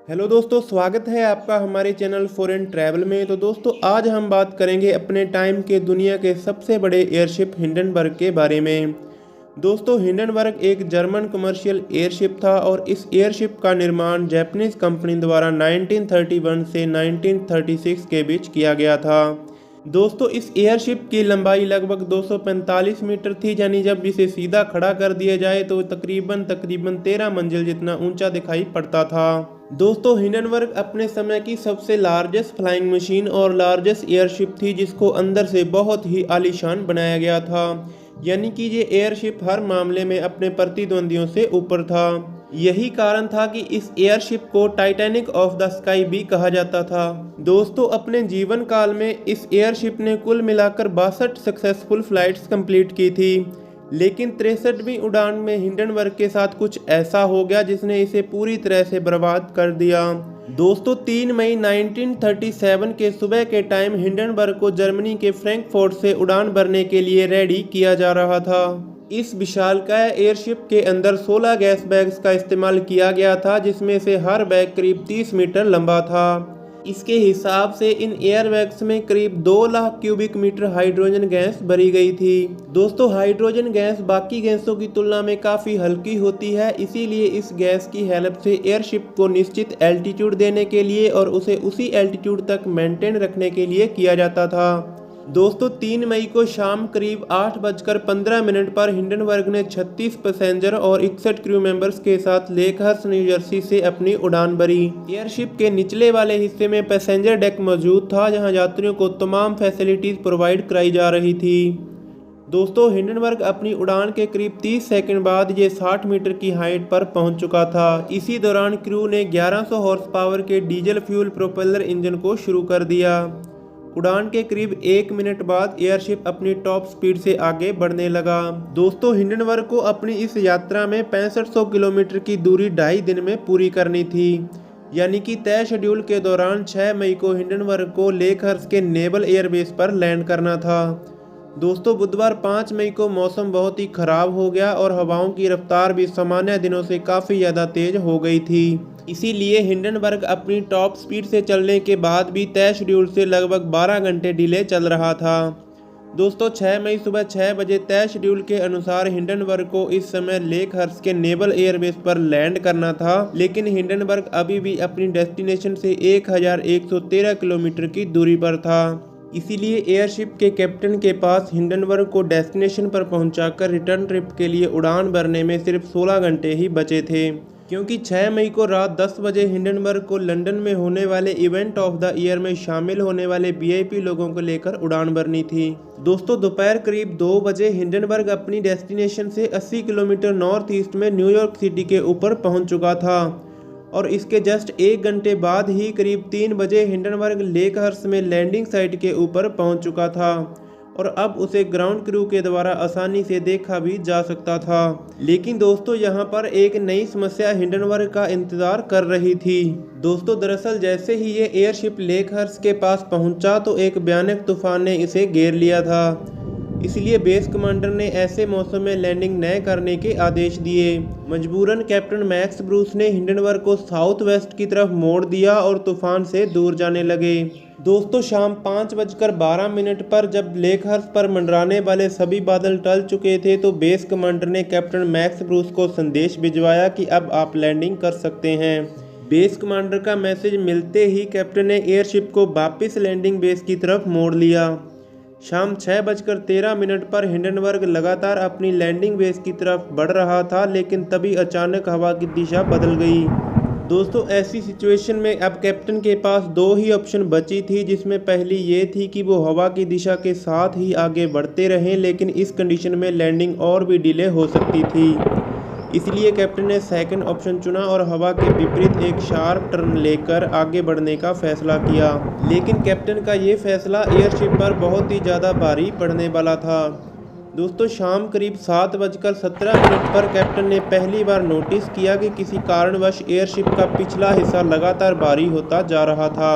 Hello दोस्तों, स्वागत है आपका हमारे चैनल फॉरेन ट्रैवल में। तो दोस्तों, आज हम बात करेंगे अपने टाइम के दुनिया के सबसे बड़े एयरशिप हिंडनबर्ग के बारे में। दोस्तों, हिंडनबर्ग एक जर्मन कमर्शियल एयरशिप था और इस एयरशिप का निर्माण जापानीज कंपनी द्वारा 1931 से 1936 के बीच किया गया था। दोस्तों, इस एयरशिप की लंबाई लगभग 245 मीटर थी, यानी जब इसे सीधा खड़ा कर दिया जाए तो तकरीबन 13 मंजिल जितना ऊंचा दिखाई पड़ता था। दोस्तों, हिंडनबर्ग अपने समय की सबसे लार्जेस्ट फ्लाइंग मशीन और लार्जेस्ट एयरशिप थी, जिसको अंदर से बहुत ही आलीशान बनाया गया था। यानी कि ये एयरशिप हर मामले में अपने प्रतिद्वंदियों से ऊपर था। यही कारण था कि इस एयरशिप को टाइटैनिक ऑफ द स्काई भी कहा जाता था। दोस्तों, अपने जीवन काल में इस एयरशिप ने कुल मिलाकर 62 सक्सेसफुल फ्लाइट्स कंप्लीट की थी, लेकिन 63वीं उड़ान में हिंडनबर्ग के साथ कुछ ऐसा हो गया जिसने इसे पूरी तरह से बर्बाद कर दिया। दोस्तों, 3 मई 1937 के सुबह के टाइम हिंडनबर्ग को जर्मनी के फ्रैंकफर्ट से उड़ान भरने के लिए रेडी किया जा रहा था। इस विशालकाय एयरशिप के अंदर 16 गैस बैग्स का इस्तेमाल किया गया था, जिसमें से हर बैग करीब 30 मीटर लंबा था। इसके हिसाब से इन एयरबैग्स में करीब 2 lakh cubic metre hydrogen gas भरी गई थी। दोस्तों, हाइड्रोजन गैस बाकी गैसों की तुलना में काफ़ी हल्की होती है, इसीलिए इस गैस की हेल्प से एयरशिप को निश्चित एल्टीट्यूड देने के लिए और उसे उसी एल्टीट्यूड तक मेंटेन रखने के लिए किया जाता था। दोस्तों, 3 मई को शाम करीब 8:15 पर हिंडनबर्ग ने 36 पैसेंजर और 61 क्रू मेंबर्स के साथ लेकहर्स्ट न्यू जर्सी से अपनी उड़ान भरी। एयरशिप के निचले वाले हिस्से में पैसेंजर डेक मौजूद था, जहां यात्रियों को तमाम फैसिलिटीज प्रोवाइड कराई जा रही थी। दोस्तों, हिंडनबर्ग अपनी उड़ान के करीब 30 सेकंड बाद ये 60 मीटर की हाइट पर पहुंच चुका था। इसी दौरान क्रू ने 1100 हॉर्स पावर के डीजल फ्यूल प्रोपेलर इंजन को शुरू कर दिया। उड़ान के करीब 1 मिनट बाद एयरशिप अपनी टॉप स्पीड से आगे बढ़ने लगा। दोस्तों, हिंडनबर्ग को अपनी इस यात्रा में 6500 किलोमीटर की दूरी 2.5 दिन में पूरी करनी थी। यानी कि तय शेड्यूल के दौरान 6 मई को हिंडनबर्ग को लेकहर्स्ट के नेवल एयरबेस पर लैंड करना था। दोस्तों, बुधवार 5 मई को मौसम बहुत ही खराब हो गया और हवाओं की रफ्तार भी सामान्य दिनों से काफ़ी ज़्यादा तेज हो गई थी। इसीलिए हिंडनबर्ग अपनी टॉप स्पीड से चलने के बाद भी तय शेड्यूल से लगभग 12 घंटे डिले चल रहा था। दोस्तों, 6 मई सुबह 6 बजे तय शेड्यूल के अनुसार हिंडनबर्ग को इस समय लेकहर्स्ट के नेवल एयरबेस पर लैंड करना था, लेकिन हिंडनबर्ग अभी भी अपनी डेस्टिनेशन से 1113 किलोमीटर की दूरी पर था। इसीलिए एयरशिप के कैप्टन के पास हिंडनबर्ग को डेस्टिनेशन पर पहुंचाकर रिटर्न ट्रिप के लिए उड़ान भरने में सिर्फ 16 घंटे ही बचे थे, क्योंकि 6 मई को रात 10 बजे हिंडनबर्ग को लंदन में होने वाले इवेंट ऑफ द ईयर में शामिल होने वाले वीआईपी लोगों को लेकर उड़ान भरनी थी। दोस्तों, दोपहर करीब 2 बजे हिंडनबर्ग अपनी डेस्टिनेशन से 80 किलोमीटर नॉर्थ ईस्ट में न्यूयॉर्क सिटी के ऊपर पहुंच चुका था और इसके जस्ट 1 घंटे बाद ही करीब 3 बजे हिंडनबर्ग लेकहर्स्ट में लैंडिंग साइट के ऊपर पहुंच चुका था और अब उसे ग्राउंड क्रू के द्वारा आसानी से देखा भी जा सकता था। लेकिन दोस्तों, यहाँ पर एक नई समस्या हिंडनबर्ग का इंतजार कर रही थी। दोस्तों, दरअसल जैसे ही ये एयरशिप लेकहर्स्ट के पास पहुंचा तो एक भयानक तूफान ने इसे घेर लिया था। इसलिए बेस कमांडर ने ऐसे मौसम में लैंडिंग न करने के आदेश दिए। मजबूरन कैप्टन मैक्स ब्रूस ने हिंडनबर्ग को साउथ वेस्ट की तरफ मोड़ दिया और तूफान से दूर जाने लगे। दोस्तों, शाम 5:12 पर जब लेकहर्स्ट पर मंडराने वाले सभी बादल टल चुके थे तो बेस कमांडर ने कैप्टन मैक्स ब्रूस को संदेश भिजवाया कि अब आप लैंडिंग कर सकते हैं। बेस कमांडर का मैसेज मिलते ही कैप्टन ने एयरशिप को वापस लैंडिंग बेस की तरफ मोड़ लिया। शाम 6:13 पर हिंडनबर्ग लगातार अपनी लैंडिंग बेस की तरफ बढ़ रहा था, लेकिन तभी अचानक हवा की दिशा बदल गई। दोस्तों, ऐसी सिचुएशन में अब कैप्टन के पास 2 ही ऑप्शन बची थी, जिसमें पहली ये थी कि वो हवा की दिशा के साथ ही आगे बढ़ते रहें, लेकिन इस कंडीशन में लैंडिंग और भी डिले हो सकती थी। इसलिए कैप्टन ने सेकंड ऑप्शन चुना और हवा के विपरीत एक शार्प टर्न लेकर आगे बढ़ने का फैसला किया। लेकिन कैप्टन का ये फैसला एयरशिप पर बहुत ही ज़्यादा भारी पड़ने वाला था। दोस्तों, शाम करीब 7:17 पर कैप्टन ने पहली बार नोटिस किया कि किसी कारणवश एयरशिप का पिछला हिस्सा लगातार भारी होता जा रहा था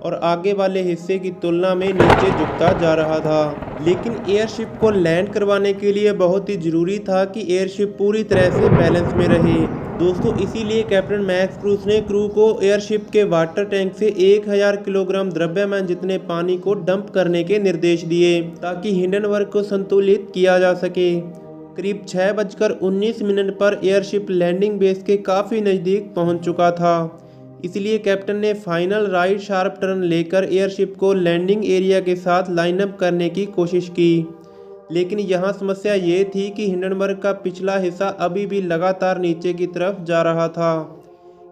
और आगे वाले हिस्से की तुलना में नीचे झुकता जा रहा था। लेकिन एयरशिप को लैंड करवाने के लिए बहुत ही ज़रूरी था कि एयरशिप पूरी तरह से बैलेंस में रहे। दोस्तों इसीलिए कैप्टन मैक्स क्रूज ने क्रू को एयरशिप के वाटर टैंक से 1000 किलोग्राम द्रव्यमान जितने पानी को डंप करने के निर्देश दिए ताकि हिंडनबर्ग को संतुलित किया जा सके। करीब 6:19 पर एयरशिप लैंडिंग बेस के काफ़ी नज़दीक पहुंच चुका था। इसलिए कैप्टन ने फाइनल राइट शार्प टर्न लेकर एयरशिप को लैंडिंग एरिया के साथ लाइनअप करने की कोशिश की, लेकिन यहाँ समस्या ये थी कि हिंडनबर्ग का पिछला हिस्सा अभी भी लगातार नीचे की तरफ जा रहा था।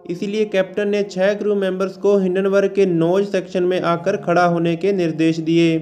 इसलिए कैप्टन ने 6 क्रू मेंबर्स को हिंडनबर्ग के नोज सेक्शन में आकर खड़ा होने के निर्देश दिए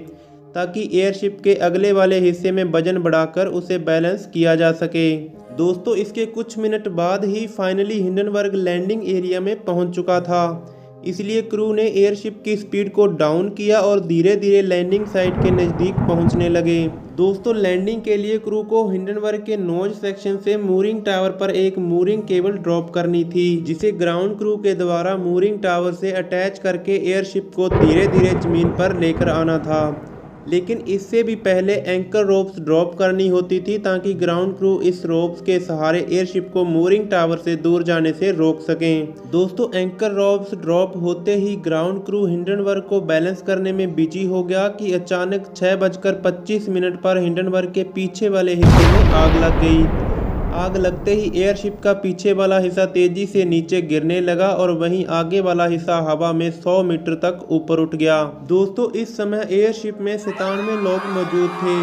ताकि एयरशिप के अगले वाले हिस्से में वजन बढ़ाकर उसे बैलेंस किया जा सके। दोस्तों इसके कुछ मिनट बाद ही फाइनली हिंडनबर्ग लैंडिंग एरिया में पहुंच चुका था। इसलिए क्रू ने एयरशिप की स्पीड को डाउन किया और धीरे धीरे लैंडिंग साइट के नज़दीक पहुंचने लगे। दोस्तों लैंडिंग के लिए क्रू को हिंडनबर्ग के नोज सेक्शन से मूरिंग टावर पर एक मूरिंग केबल ड्रॉप करनी थी, जिसे ग्राउंड क्रू के द्वारा मूरिंग टावर से अटैच करके एयरशिप को धीरे धीरे जमीन पर लेकर आना था। लेकिन इससे भी पहले एंकर रोप्स ड्रॉप करनी होती थी ताकि ग्राउंड क्रू इस रोप्स के सहारे एयरशिप को मूरिंग टावर से दूर जाने से रोक सकें। दोस्तों एंकर रोप्स ड्रॉप होते ही ग्राउंड क्रू हिंडनबर्ग को बैलेंस करने में बिजी हो गया कि अचानक 6:25 पर हिंडनबर्ग के पीछे वाले हिस्से में आग लग गई। आग लगते ही एयरशिप का पीछे वाला हिस्सा तेजी से नीचे गिरने लगा और वहीं आगे वाला हिस्सा हवा में 100 मीटर तक ऊपर उठ गया। दोस्तों इस समय एयरशिप में 97 लोग मौजूद थे।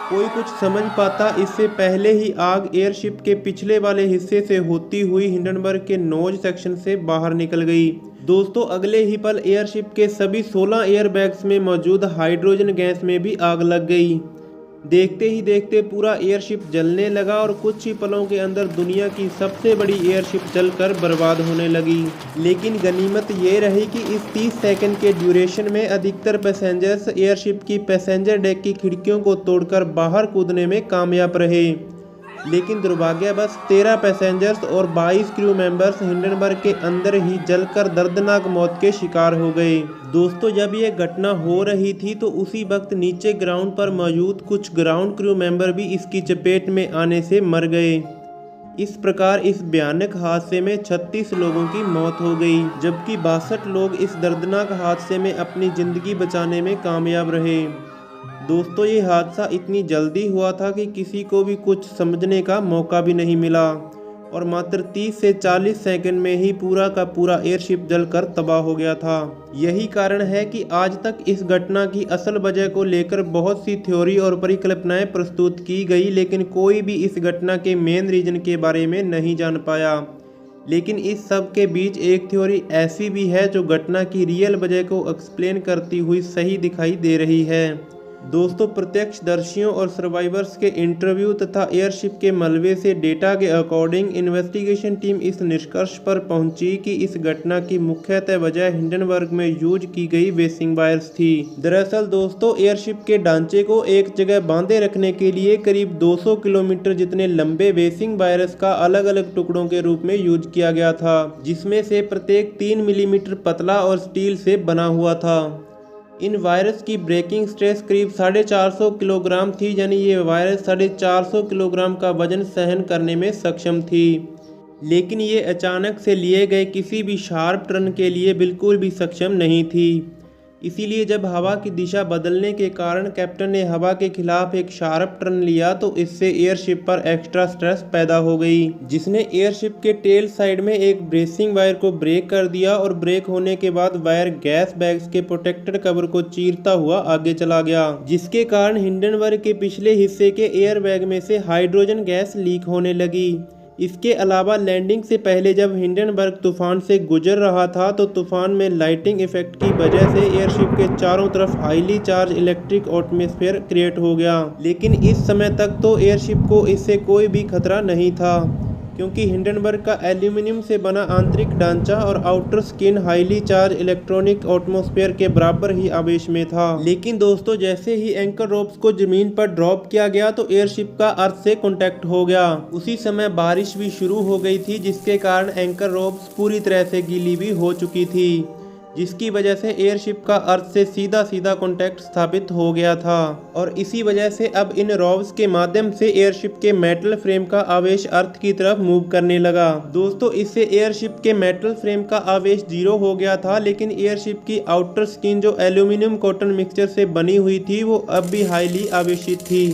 कोई कुछ समझ पाता इससे पहले ही आग एयरशिप के पिछले वाले हिस्से से होती हुई हिंडनबर्ग के नोज सेक्शन से बाहर निकल गई। दोस्तों अगले ही पल एयरशिप के सभी 16 एयरबैग्स में मौजूद हाइड्रोजन गैस में भी आग लग गई। देखते ही देखते पूरा एयरशिप जलने लगा और कुछ ही पलों के अंदर दुनिया की सबसे बड़ी एयरशिप जलकर बर्बाद होने लगी। लेकिन गनीमत ये रही कि इस 30 सेकंड के ड्यूरेशन में अधिकतर पैसेंजर्स एयरशिप की पैसेंजर डेक की खिड़कियों को तोड़कर बाहर कूदने में कामयाब रहे। लेकिन दुर्भाग्यवश 13 पैसेंजर्स और 22 क्रू मेंबर्स हिंडनबर्ग के अंदर ही जलकर दर्दनाक मौत के शिकार हो गए। दोस्तों जब ये घटना हो रही थी तो उसी वक्त नीचे ग्राउंड पर मौजूद कुछ ग्राउंड क्रू मेंबर भी इसकी चपेट में आने से मर गए। इस प्रकार इस भयानक हादसे में 36 लोगों की मौत हो गई, जबकि 62 लोग इस दर्दनाक हादसे में अपनी ज़िंदगी बचाने में कामयाब रहे। दोस्तों ये हादसा इतनी जल्दी हुआ था कि किसी को भी कुछ समझने का मौका भी नहीं मिला और मात्र 30 से 40 सेकंड में ही पूरा का पूरा एयरशिप जलकर तबाह हो गया था। यही कारण है कि आज तक इस घटना की असल वजह को लेकर बहुत सी थ्योरी और परिकल्पनाएं प्रस्तुत की गई, लेकिन कोई भी इस घटना के मेन रीजन के बारे में नहीं जान पाया। लेकिन इस सब के बीच एक थ्योरी ऐसी भी है जो घटना की रियल वजह को एक्सप्लेन करती हुई सही दिखाई दे रही है। दोस्तों प्रत्यक्षदर्शियों और सर्वाइवर्स के इंटरव्यू तथा एयरशिप के मलबे से डेटा के अकॉर्डिंग इन्वेस्टिगेशन टीम इस निष्कर्ष पर पहुंची कि इस घटना की मुख्यतः वजह हिंडनबर्ग में यूज की गई वेसिंग वायर्स थी। दरअसल दोस्तों एयरशिप के ढांचे को एक जगह बांधे रखने के लिए करीब 200 किलोमीटर जितने लंबे वेसिंग वायर्स का अलग अलग टुकड़ों के रूप में यूज किया गया था, जिसमें से प्रत्येक 3 मिलीमीटर पतला और स्टील से बना हुआ था। इन वायरस की ब्रेकिंग स्ट्रेस करीब 450 किलोग्राम थी, यानी ये वायरस 450 किलोग्राम का वजन सहन करने में सक्षम थी। लेकिन ये अचानक से लिए गए किसी भी शार्प टर्न के लिए बिल्कुल भी सक्षम नहीं थी। इसीलिए जब हवा की दिशा बदलने के कारण कैप्टन ने हवा के खिलाफ एक शार्प टर्न लिया तो इससे एयरशिप पर एक्स्ट्रा स्ट्रेस पैदा हो गई, जिसने एयरशिप के टेल साइड में एक ब्रेसिंग वायर को ब्रेक कर दिया और ब्रेक होने के बाद वायर गैस बैग्स के प्रोटेक्टेड कवर को चीरता हुआ आगे चला गया, जिसके कारण हिंडनबर्ग के पिछले हिस्से के एयर बैग में से हाइड्रोजन गैस लीक होने लगी। इसके अलावा लैंडिंग से पहले जब हिंडनबर्ग तूफान से गुजर रहा था तो तूफान में लाइटिंग इफेक्ट की वजह से एयरशिप के चारों तरफ highly charge electric atmosphere create हो गया। लेकिन इस समय तक तो एयरशिप को इससे कोई भी खतरा नहीं था, क्योंकि हिंडनबर्ग का एल्यूमिनियम से बना आंतरिक ढांचा और outer skin highly charge electronic atmosphere के बराबर ही आवेश में था। लेकिन दोस्तों जैसे ही एंकर रोप्स को जमीन पर ड्रॉप किया गया तो एयरशिप का अर्थ से कांटेक्ट हो गया। उसी समय बारिश भी शुरू हो गई थी, जिसके कारण एंकर रोप्स पूरी तरह से गीली भी हो चुकी थी। जिसकी वजह से एयरशिप का अर्थ से सीधा सीधा कॉन्टैक्ट स्थापित हो गया था और इसी वजह से अब इन रोव्स के माध्यम से एयरशिप के मेटल फ्रेम का आवेश अर्थ की तरफ मूव करने लगा। दोस्तों, इससे एयरशिप के मेटल फ्रेम का आवेश 0 हो गया था, लेकिन एयरशिप की आउटर स्किन जो एल्यूमिनियम कॉटन मिक्सचर से बनी हुई थी वो अब भी हाईली आवेशित थी,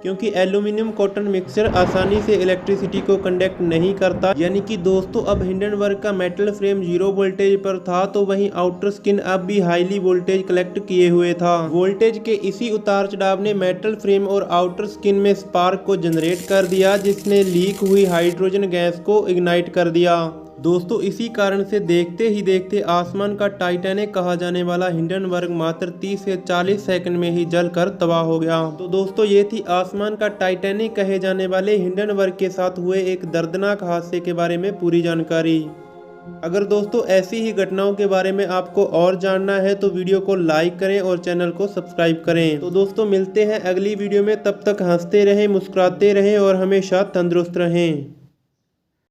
क्योंकि एल्यूमिनियम कॉटन मिक्सचर आसानी से इलेक्ट्रिसिटी को कंडक्ट नहीं करता। यानी कि दोस्तों, अब हिंडनबर्ग का मेटल फ्रेम 0 वोल्टेज पर था, तो वहीं आउटर स्किन अब भी हाईली वोल्टेज कलेक्ट किए हुए था। वोल्टेज के इसी उतार चढ़ाव ने मेटल फ्रेम और आउटर स्किन में स्पार्क को जनरेट कर दिया, जिसने लीक हुई हाइड्रोजन गैस को इग्नाइट कर दिया। दोस्तों, इसी कारण से देखते ही देखते आसमान का टाइटैनिक कहा जाने वाला हिंडनबर्ग मात्र 30 से 40 सेकंड में ही जलकर तबाह हो गया। तो दोस्तों, ये थी आसमान का टाइटैनिक कहे जाने वाले हिंडनबर्ग के साथ हुए एक दर्दनाक हादसे के बारे में पूरी जानकारी। अगर दोस्तों ऐसी ही घटनाओं के बारे में आपको और जानना है तो वीडियो को लाइक करें और चैनल को सब्सक्राइब करें। तो दोस्तों, मिलते हैं अगली वीडियो में, तब तक हंसते रहें, मुस्कुराते रहें और हमेशा तंदुरुस्त रहें।